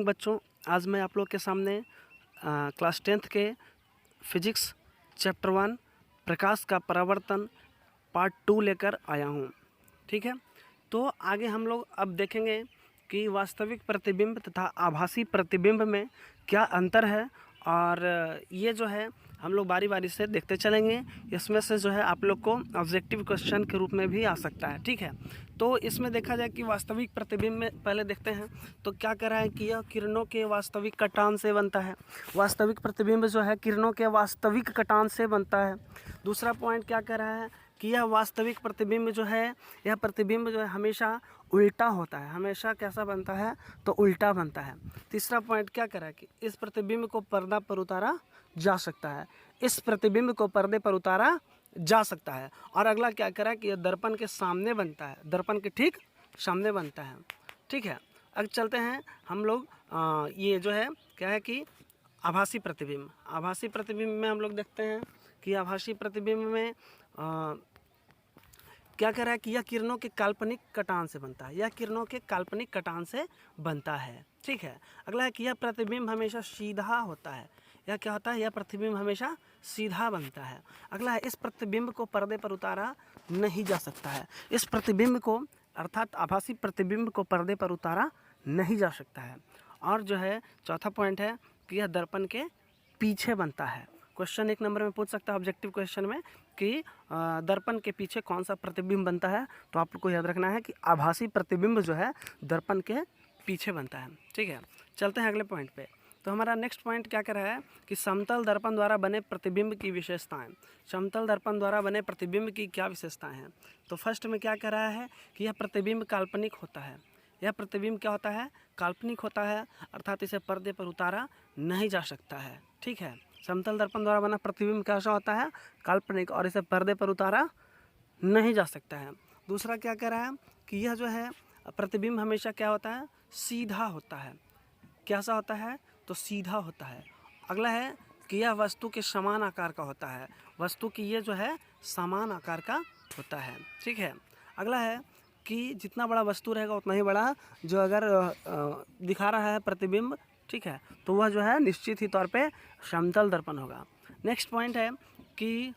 Morning बच्चों। आज मैं आप लोग के सामने क्लास 10th के फिजिक्स चैप्टर 1 प्रकाश का परावर्तन पार्ट 2 लेकर आया हूँ। ठीक है, तो आगे हम लोग अब देखेंगे कि वास्तविक प्रतिबिंब तथा आभासी प्रतिबिंब में क्या अंतर है, और ये जो है हम लोग बारी बारी से देखते चलेंगे। इसमें से जो है आप लोग को ऑब्जेक्टिव क्वेश्चन के रूप में भी आ सकता है। ठीक है, तो इसमें देखा जाए कि वास्तविक प्रतिबिंब में पहले देखते हैं तो क्या कह रहा है कि यह किरणों के वास्तविक कटान से बनता है। वास्तविक प्रतिबिंब जो है किरणों के वास्तविक कटान से बनता है। दूसरा पॉइंट क्या कह रहा है कि यह वास्तविक प्रतिबिंब जो है, यह प्रतिबिंब जो है हमेशा उल्टा होता है। हमेशा कैसा बनता है तो उल्टा बनता है। तीसरा पॉइंट क्या कह रहा है कि इस प्रतिबिंब को पर्दा पर उतारा जा सकता है। इस प्रतिबिंब को पर्दे पर उतारा जा सकता है। और अगला क्या कह रहा है कि यह दर्पण के सामने बनता है, दर्पण के ठीक सामने बनता है। ठीक है, अब चलते हैं हम लोग ये जो है क्या है कि आभासी प्रतिबिंब। आभासी प्रतिबिंब में हम लोग देखते हैं कि आभासी प्रतिबिंब में क्या कह रहा है कि यह किरणों के काल्पनिक कटान से बनता है। यह किरणों के काल्पनिक कटान से बनता है। ठीक है, अगला है कि यह प्रतिबिंब हमेशा सीधा होता है। यह क्या होता है, यह प्रतिबिंब हमेशा सीधा बनता है। अगला है इस प्रतिबिंब को पर्दे पर उतारा नहीं जा सकता है। इस प्रतिबिंब को अर्थात आभासी प्रतिबिंब को पर्दे पर उतारा नहीं जा सकता है। और जो है चौथा पॉइंट है कि यह दर्पण के पीछे बनता है। क्वेश्चन 1 नंबर में पूछ सकता है ऑब्जेक्टिव क्वेश्चन में कि दर्पण के पीछे कौन सा प्रतिबिंब बनता है, तो आप लोग को याद रखना है कि आभासी प्रतिबिंब जो है दर्पण के पीछे बनता है। ठीक है, चलते हैं अगले पॉइंट पे। तो हमारा नेक्स्ट पॉइंट क्या कह रहा है कि समतल दर्पण द्वारा बने प्रतिबिंब की विशेषताएं। समतल दर्पण द्वारा बने प्रतिबिंब की क्या विशेषताएं हैं। तो फर्स्ट में क्या कह रहा है कि यह प्रतिबिंब काल्पनिक होता है। यह प्रतिबिंब क्या होता है, काल्पनिक होता है, अर्थात इसे पर्दे पर उतारा नहीं जा सकता है। ठीक है, समतल दर्पण द्वारा बना प्रतिबिंब कैसा होता है, काल्पनिक, और इसे पर्दे पर उतारा नहीं जा सकता है। दूसरा क्या कह रहा है कि यह जो है प्रतिबिंब हमेशा क्या होता है, सीधा होता है। कैसा होता है तो सीधा होता है। अगला है कि यह वस्तु के समान आकार का होता है। वस्तु की ये जो है समान आकार का होता है। ठीक है, अगला है कि जितना बड़ा वस्तु रहेगा उतना ही बड़ा जो अगर दिखा रहा है प्रतिबिंब, ठीक है, तो वह जो है निश्चित ही तौर पे समतल दर्पण होगा। नेक्स्ट पॉइंट है कि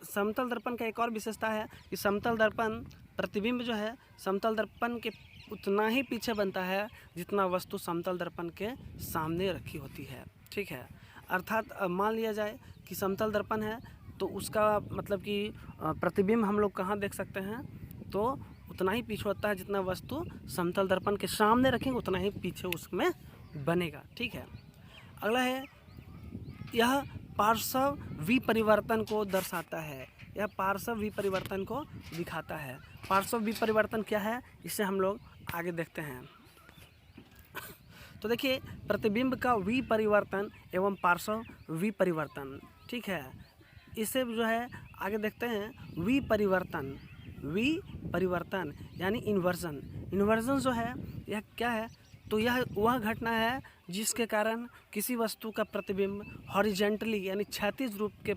समतल दर्पण का एक और विशेषता है कि समतल दर्पण प्रतिबिंब जो है समतल दर्पण के उतना ही पीछे बनता है जितना वस्तु समतल दर्पण के सामने रखी होती है। ठीक है, अर्थात मान लिया जाए कि समतल दर्पण है तो उसका मतलब कि प्रतिबिंब हम लोग कहाँ देख सकते हैं, तो उतना ही पीछे होता है जितना वस्तु समतल दर्पण के सामने रखेंगे उतना ही पीछे उसमें बनेगा। ठीक है, अगला है यह पार्श्व विपरिवर्तन को दर्शाता है। यह पार्श्व विपरिवर्तन को दिखाता है। पार्श्व विपरिवर्तन क्या है इसे हम लोग आगे देखते हैं। तो देखिए प्रतिबिंब का विपरिवर्तन एवं पार्श्व विपरिवर्तन, ठीक है, इसे जो है आगे देखते हैं। विपरिवर्तन, विपरिवर्तन यानी इन्वर्जन। इन्वर्जन जो है यह क्या है, तो यह वह घटना है जिसके कारण किसी वस्तु का प्रतिबिंब हॉरिजेंटली यानी क्षैतिज रूप के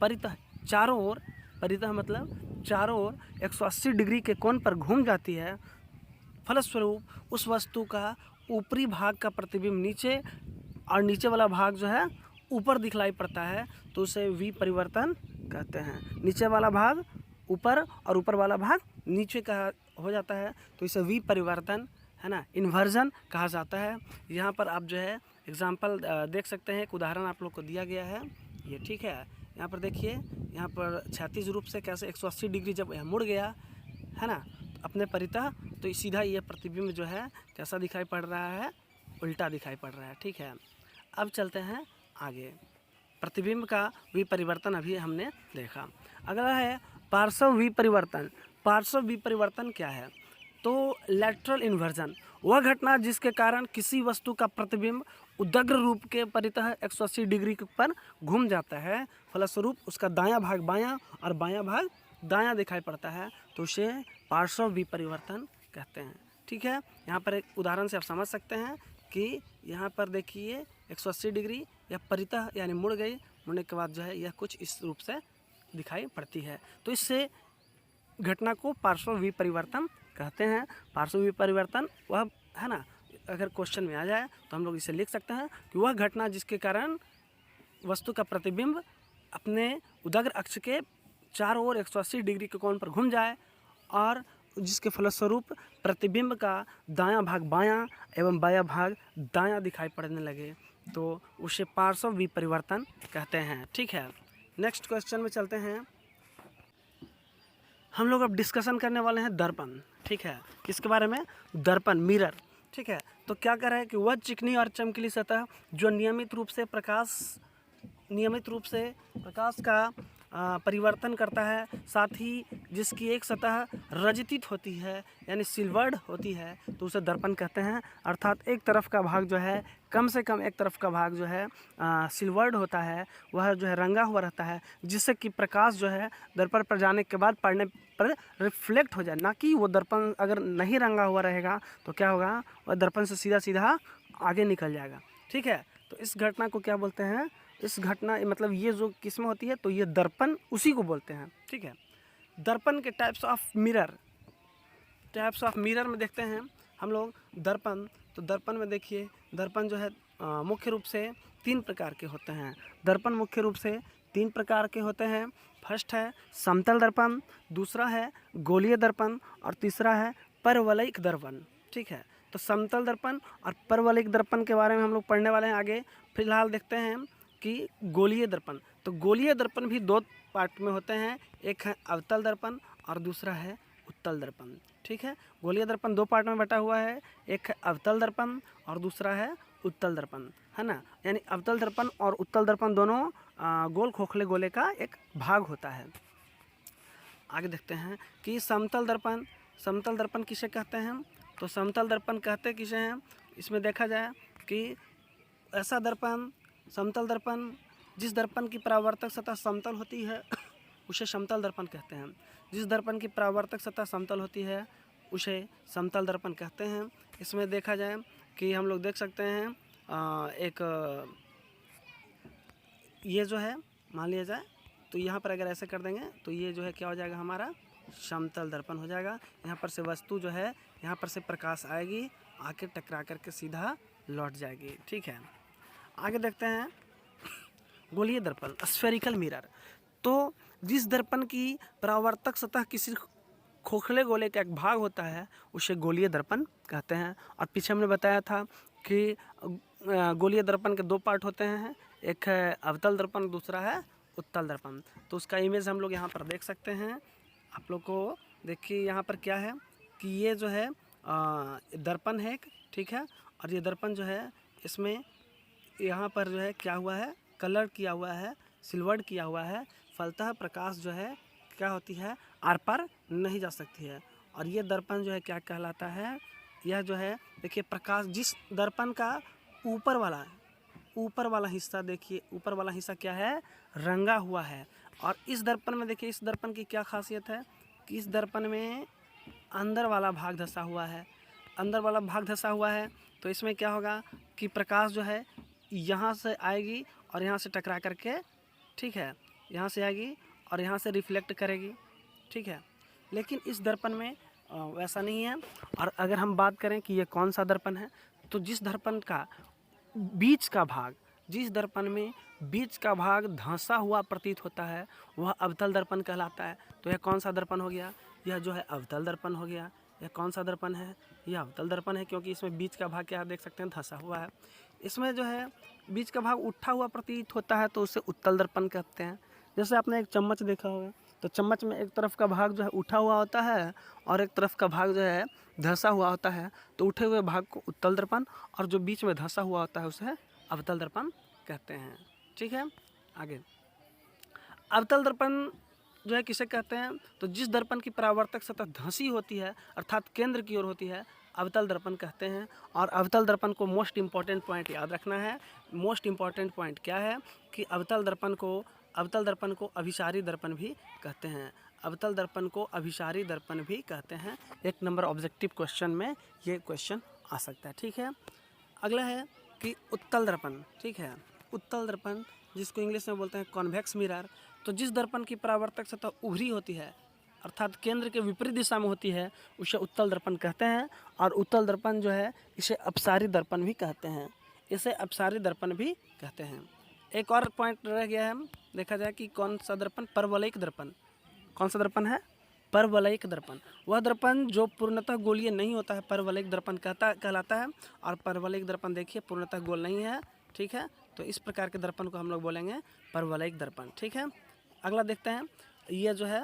परितः चारों ओर, परितः मतलब चारों ओर 180 डिग्री के कोण पर घूम जाती है। फलस्वरूप उस वस्तु का ऊपरी भाग का प्रतिबिंब नीचे और नीचे वाला भाग जो है ऊपर दिखलाई पड़ता है, तो उसे विपरिवर्तन कहते हैं। नीचे वाला भाग ऊपर और ऊपर वाला भाग नीचे का हो जाता है, तो इसे विपरिवर्तन है ना, इन्वर्जन कहा जाता है। यहाँ पर आप जो है एग्जाम्पल देख सकते हैं, एक उदाहरण आप लोग को दिया गया है ये। ठीक है, यहाँ पर देखिए, यहाँ पर क्षैतिज रूप से कैसे 180 डिग्री जब यह मुड़ गया है ना अपने परितः, तो सीधा ये प्रतिबिंब जो है कैसा दिखाई पड़ रहा है, उल्टा दिखाई पड़ रहा है। ठीक है, अब चलते हैं आगे। प्रतिबिंब का विपरिवर्तन अभी हमने देखा। अगला है पार्श्व विपरिवर्तन। पार्श्व विपरिवर्तन क्या है, तो लैटरल इन्वर्जन, वह घटना जिसके कारण किसी वस्तु का प्रतिबिंब उदग्र रूप के परितः 180 डिग्री पर घूम जाता है। फलस्वरूप उसका दायां भाग बायां और बायां भाग दायां दिखाई पड़ता है, तो उसे पार्श्व विपरिवर्तन कहते हैं। ठीक है, यहाँ पर एक उदाहरण से आप समझ सकते हैं कि यहाँ पर देखिए 180 डिग्री या परितः यानी मुड़ गई, मुड़ने के बाद जो है यह कुछ इस रूप से दिखाई पड़ती है, तो इससे घटना को पार्श्व विपरिवर्तन कहते हैं। पार्श्व विपरिवर्तन वह है ना अगर क्वेश्चन में आ जाए तो हम लोग इसे लिख सकते हैं कि वह घटना जिसके कारण वस्तु का प्रतिबिंब अपने उदग्र अक्ष के चारों ओर 180 डिग्री के कोण पर घूम जाए और जिसके फलस्वरूप प्रतिबिंब का दायां भाग बायां एवं बायां भाग दायां दिखाई पड़ने लगे, तो उसे पार्श्व विपरिवर्तन कहते हैं। ठीक है, नेक्स्ट क्वेश्चन में चलते हैं। हम लोग अब डिस्कशन करने वाले हैं दर्पण। ठीक है, किसके बारे में? दर्पण, मिरर। ठीक है, तो क्या कर रहा है कि वह चिकनी और चमकीली सतह जो नियमित रूप से प्रकाश का परिवर्तन करता है, साथ ही जिसकी एक सतह रजतित होती है यानी सिल्वर्ड होती है, तो उसे दर्पण कहते हैं। अर्थात एक तरफ का भाग जो है, कम से कम एक तरफ का भाग जो है सिल्वर्ड होता है, वह जो है रंगा हुआ रहता है, जिससे कि प्रकाश जो है दर्पण पर जाने के बाद पड़ने पर रिफ्लेक्ट हो जाए। ना कि वो दर्पण अगर नहीं रंगा हुआ रहेगा तो क्या होगा, वह दर्पण से सीधा सीधा आगे निकल जाएगा। ठीक है, तो इस घटना को क्या बोलते हैं? इस घटना मतलब ये जो किस्म होती है, तो ये दर्पण उसी को बोलते हैं। ठीक है, दर्पण के टाइप्स ऑफ मिरर में देखते हैं हम लोग दर्पण। तो दर्पण में देखिए, दर्पण जो है मुख्य रूप से 3 प्रकार के होते हैं। दर्पण मुख्य रूप से 3 प्रकार के होते हैं। फर्स्ट है समतल दर्पण, दूसरा है गोलीय दर्पण और तीसरा है परवलयिक दर्पण। ठीक है, तो समतल दर्पण और परवलयिक दर्पण के बारे में हम लोग पढ़ने वाले हैं आगे। फिलहाल देखते हैं कि गोलीय दर्पण। तो गोलीय दर्पण भी 2 पार्ट में होते हैं, एक है अवतल दर्पण और दूसरा है उत्तल दर्पण। ठीक है, गोलीय दर्पण 2 पार्ट में बटा हुआ है, एक है अवतल दर्पण और दूसरा है उत्तल दर्पण, है ना। यानी अवतल दर्पण और उत्तल दर्पण दोनों गोल खोखले गोले का एक भाग होता है। आगे देखते हैं कि समतल दर्पण किसे कहते हैं? तो समतल दर्पण कहते किसे हैं? इसमें देखा जाए कि ऐसा दर्पण, समतल दर्पण, जिस दर्पण की परावर्तक सतह समतल होती है उसे समतल दर्पण कहते हैं। जिस दर्पण की परावर्तक सतह समतल होती है उसे समतल दर्पण कहते हैं। इसमें देखा जाए कि हम लोग देख सकते हैं एक ये जो है मान लिया जाए, तो यहाँ पर अगर ऐसे कर देंगे तो ये जो है क्या हो जाएगा, हमारा समतल दर्पण हो जाएगा। यहाँ पर से वस्तु जो है, यहाँ पर से प्रकाश आएगी, आके टकरा करके सीधा लौट जाएगी। ठीक है, आगे देखते हैं गोलीय दर्पण, स्फेरिकल मिरर। तो जिस दर्पण की परावर्तक सतह किसी खोखले गोले का एक भाग होता है उसे गोलीय दर्पण कहते हैं। और पीछे हमने बताया था कि गोलीय दर्पण के 2 पार्ट होते हैं, एक है अवतल दर्पण, दूसरा है उत्तल दर्पण। तो उसका इमेज हम लोग यहाँ पर देख सकते हैं। आप लोग को देखिए यहाँ पर क्या है कि ये जो है दर्पण है एक, ठीक है, और ये दर्पण जो है इसमें यहाँ पर जो है क्या हुआ है, कलर किया हुआ है, सिल्वर्ड किया हुआ है, फलतः प्रकाश जो है क्या होती है, आर पार नहीं जा सकती है। और ये दर्पण जो है क्या कहलाता है, यह जो है देखिए प्रकाश जिस दर्पण का ऊपर वाला हिस्सा, देखिए ऊपर वाला हिस्सा क्या है, रंगा हुआ है। और इस दर्पण में देखिए, इस दर्पण की क्या खासियत है कि इस दर्पण में अंदर वाला भाग धंसा हुआ है, तो इसमें क्या होगा कि प्रकाश जो है यहाँ से आएगी और यहाँ से टकरा करके, ठीक है, यहाँ से आएगी और यहाँ से रिफ्लेक्ट करेगी। ठीक है, लेकिन इस दर्पण में वैसा नहीं है। और अगर हम बात करें कि ये कौन सा दर्पण है, तो जिस दर्पण का बीच का भाग, जिस दर्पण में बीच का भाग धंसा हुआ प्रतीत होता है वह अवतल दर्पण कहलाता है। तो यह कौन सा दर्पण हो गया, यह जो है अवतल दर्पण हो गया। यह कौन सा दर्पण है, यह अवतल दर्पण है, क्योंकि इसमें बीच का भाग क्या देख सकते हैं, धंसा हुआ है। इसमें जो है बीच का भाग उठा हुआ प्रतीत होता है तो उसे उत्तल दर्पण कहते हैं। जैसे आपने एक चम्मच देखा होगा, तो चम्मच में एक तरफ का भाग जो है उठा हुआ होता है और एक तरफ का भाग जो है धंसा हुआ होता है, तो उठे हुए भाग को उत्तल दर्पण और जो बीच में धंसा हुआ होता है उसे अवतल दर्पण कहते हैं। ठीक है, आगे अवतल दर्पण जो है किसे कहते हैं, तो जिस दर्पण की परावर्तक सतह धंसी होती है अर्थात केंद्र की ओर होती है, अवतल दर्पण कहते हैं। और अवतल दर्पण को मोस्ट इम्पॉर्टेंट पॉइंट याद रखना है। मोस्ट इम्पॉर्टेंट पॉइंट क्या है कि अवतल दर्पण को अभिसारी दर्पण भी कहते हैं। अवतल दर्पण को अभिसारी दर्पण भी कहते हैं। 1 नंबर ऑब्जेक्टिव क्वेश्चन में ये क्वेश्चन आ सकता है। ठीक है, अगला है कि उत्तल दर्पण। ठीक है, उत्तल दर्पण जिसको इंग्लिश में बोलते हैं कॉन्वेक्स मिरर। तो जिस दर्पण की परावर्तक सतह उभरी होती है अर्थात केंद्र के विपरीत दिशा में होती है उसे उत्तल दर्पण कहते हैं। और उत्तल दर्पण जो है इसे अपसारी दर्पण भी कहते हैं, इसे अपसारी दर्पण भी कहते हैं। एक और पॉइंट रह गया है, देखा जाए कि कौन सा दर्पण, परवलयिक दर्पण। कौन सा दर्पण है? परवलयिक दर्पण। वह दर्पण जो पूर्णतः गोलीय नहीं होता है परवलयिक दर्पण कहलाता है। और परवलयिक दर्पण देखिए पूर्णतः गोल नहीं है, ठीक है। तो इस प्रकार के दर्पण को हम लोग बोलेंगे परवलयिक दर्पण, ठीक है। अगला देखते हैं, ये जो है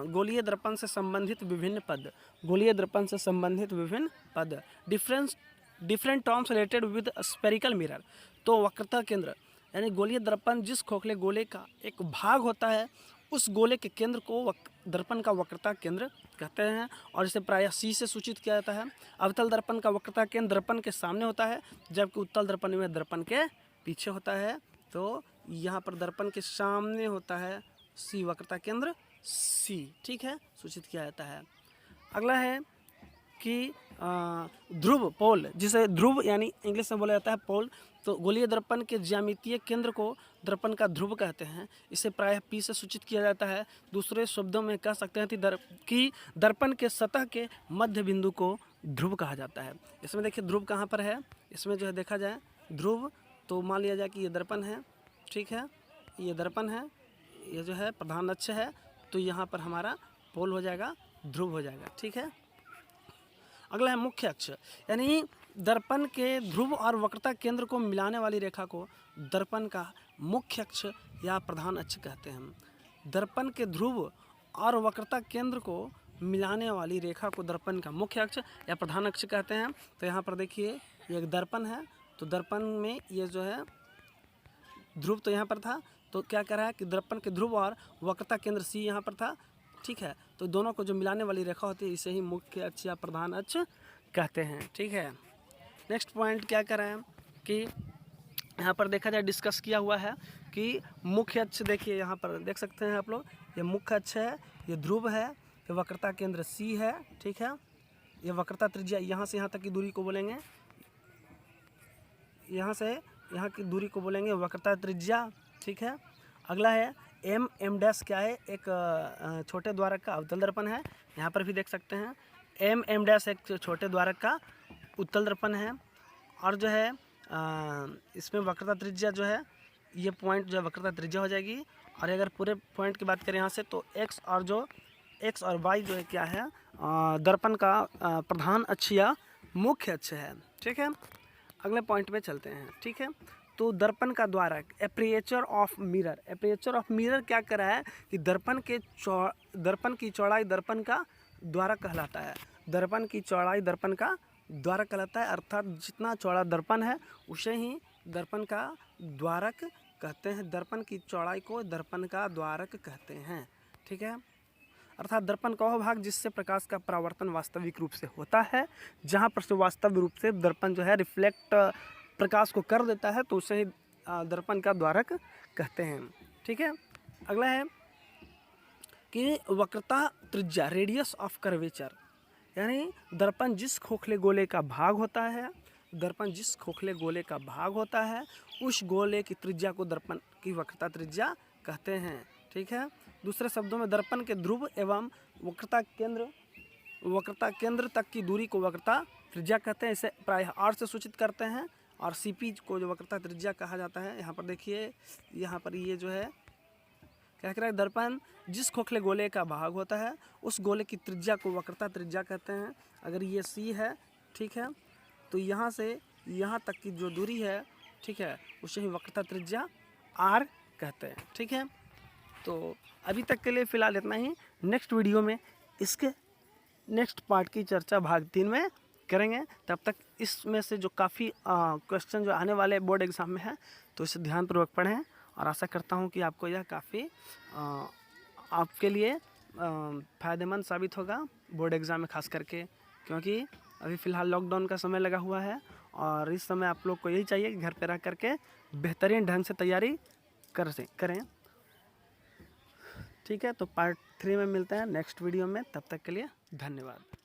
गोलीय दर्पण से संबंधित विभिन्न पद। गोलीय दर्पण से संबंधित विभिन्न पद, different terms related with spherical mirror. तो वक्रता केंद्र यानी गोलीय दर्पण जिस खोखले गोले का एक भाग होता है उस गोले के केंद्र को दर्पण का वक्रता केंद्र कहते हैं। और इसे प्रायः सी से सूचित किया जाता है। अवतल दर्पण का वक्रता केंद्र दर्पण के सामने होता है, जबकि उत्तल दर्पण में दर्पण के पीछे होता है। तो यहाँ पर दर्पण के सामने होता है सी, वक्रता केंद्र सी, ठीक है, सूचित किया जाता है। अगला है कि ध्रुव, पोल, जिसे ध्रुव यानी इंग्लिश में बोला जाता है पोल। तो गोलीय दर्पण के ज्यामितीय केंद्र को दर्पण का ध्रुव कहते हैं। इसे प्रायः पी से सूचित किया जाता है। दूसरे शब्दों में कह सकते हैं कि दर्पण के सतह के मध्य बिंदु को ध्रुव कहा जाता है। इसमें देखिए ध्रुव कहाँ पर है, इसमें जो है देखा जाए ध्रुव, तो मान लिया जाए कि ये दर्पण है, ठीक है, ये दर्पण है, ये जो है प्रधान अक्ष है, तो यहाँ पर हमारा पोल हो जाएगा, ध्रुव हो जाएगा, ठीक है। अगला है मुख्य अक्ष, यानी दर्पण के ध्रुव और वक्रता केंद्र को मिलाने वाली रेखा को दर्पण का मुख्य अक्ष या प्रधान अक्ष कहते हैं। दर्पण के ध्रुव और वक्रता केंद्र को मिलाने वाली रेखा को दर्पण का मुख्य अक्ष या प्रधान अक्ष कहते हैं। तो यहाँ पर देखिए ये एक दर्पण है, तो दर्पण में ये जो है ध्रुव तो यहाँ पर था, तो क्या कह रहा है कि दर्पण के ध्रुव और वक्रता केंद्र सी यहाँ पर था, ठीक है। तो दोनों को जो मिलाने वाली रेखा होती है इसे ही मुख्य अक्ष या प्रधान अक्ष कहते हैं, ठीक है। नेक्स्ट पॉइंट क्या कह रहे हैं कि यहाँ पर देखा जाए डिस्कस किया हुआ है कि मुख्य अक्ष, देखिए यहाँ पर देख सकते हैं आप लोग, ये मुख्य अक्ष है, ये ध्रुव है, ये वक्रता केंद्र सी है, ठीक है। ये वक्रता त्रिज्या यहाँ से यहाँ तक की दूरी को बोलेंगे, यहाँ से यहाँ की दूरी को बोलेंगे वक्रता त्रिज्या, ठीक है। अगला है एम डैश, क्या है, एक छोटे द्वारक का अवतल दर्पण है। यहाँ पर भी देख सकते हैं एम डैश एक छोटे द्वारक का उत्तल दर्पण है। और जो है इसमें वक्रता त्रिज्या जो है, ये पॉइंट जो है वक्रता त्रिज्या हो जाएगी। और अगर पूरे पॉइंट की बात करें यहाँ से, तो एक्स और वाई जो है क्या है, दर्पण का प्रधान अक्ष या मुख्य अक्ष है, ठीक है। अगले पॉइंट में चलते हैं, ठीक है। तो दर्पण का द्वारक, aperture of mirror. Aperture of mirror क्या कर रहा है कि दर्पण की चौड़ाई दर्पण का द्वारक कहलाता है। दर्पण की चौड़ाई दर्पण का द्वारक कहलाता है, अर्थात जितना चौड़ा दर्पण है उसे ही दर्पण का द्वारक कहते हैं। दर्पण की चौड़ाई को दर्पण का द्वारक कहते हैं, ठीक है। अर्थात दर्पण का वह भाग जिससे प्रकाश का परावर्तन वास्तविक रूप से होता है, जहाँ पर वास्तविक रूप से दर्पण जो है रिफ्लेक्ट प्रकाश को कर देता है, तो उसे ही दर्पण का द्वारक कहते हैं, ठीक है। अगला है कि वक्रता त्रिज्या, रेडियस ऑफ कर्वेचर, यानी दर्पण जिस खोखले गोले का भाग होता है, दर्पण जिस खोखले गोले का भाग होता है उस गोले की त्रिज्या को दर्पण की वक्रता त्रिज्या कहते हैं, ठीक है। दूसरे शब्दों में दर्पण के ध्रुव एवं वक्रता केंद्र तक की दूरी को वक्रता त्रिज्या कहते हैं। इसे प्रायः आर से सूचित करते हैं। और सीपी को जो वक्रता त्रिज्या कहा जाता है। यहाँ पर देखिए, यहाँ पर ये जो है क्या कह रहा है, दर्पण जिस खोखले गोले का भाग होता है उस गोले की त्रिज्या को वक्रता त्रिज्या कहते हैं। अगर ये सी है, ठीक है, तो यहाँ से यहाँ तक की जो दूरी है, ठीक है, उसे ही वक्रता त्रिज्या आर कहते हैं, ठीक है। तो अभी तक के लिए फ़िलहाल इतना ही। नेक्स्ट वीडियो में इसके नेक्स्ट पार्ट की चर्चा भाग 3 में करेंगे। तब तक इसमें से जो काफ़ी क्वेश्चन जो आने वाले बोर्ड एग्ज़ाम में है, तो इसे ध्यानपूर्वक पढ़ें। और आशा करता हूँ कि आपको यह काफ़ी आपके लिए फ़ायदेमंद साबित होगा बोर्ड एग्ज़ाम में, खास करके क्योंकि अभी फ़िलहाल लॉकडाउन का समय लगा हुआ है। और इस समय आप लोग को यही चाहिए कि घर पे रह करके बेहतरीन ढंग से तैयारी करें, ठीक है। तो पार्ट 3 में मिलते हैं नेक्स्ट वीडियो में। तब तक के लिए धन्यवाद।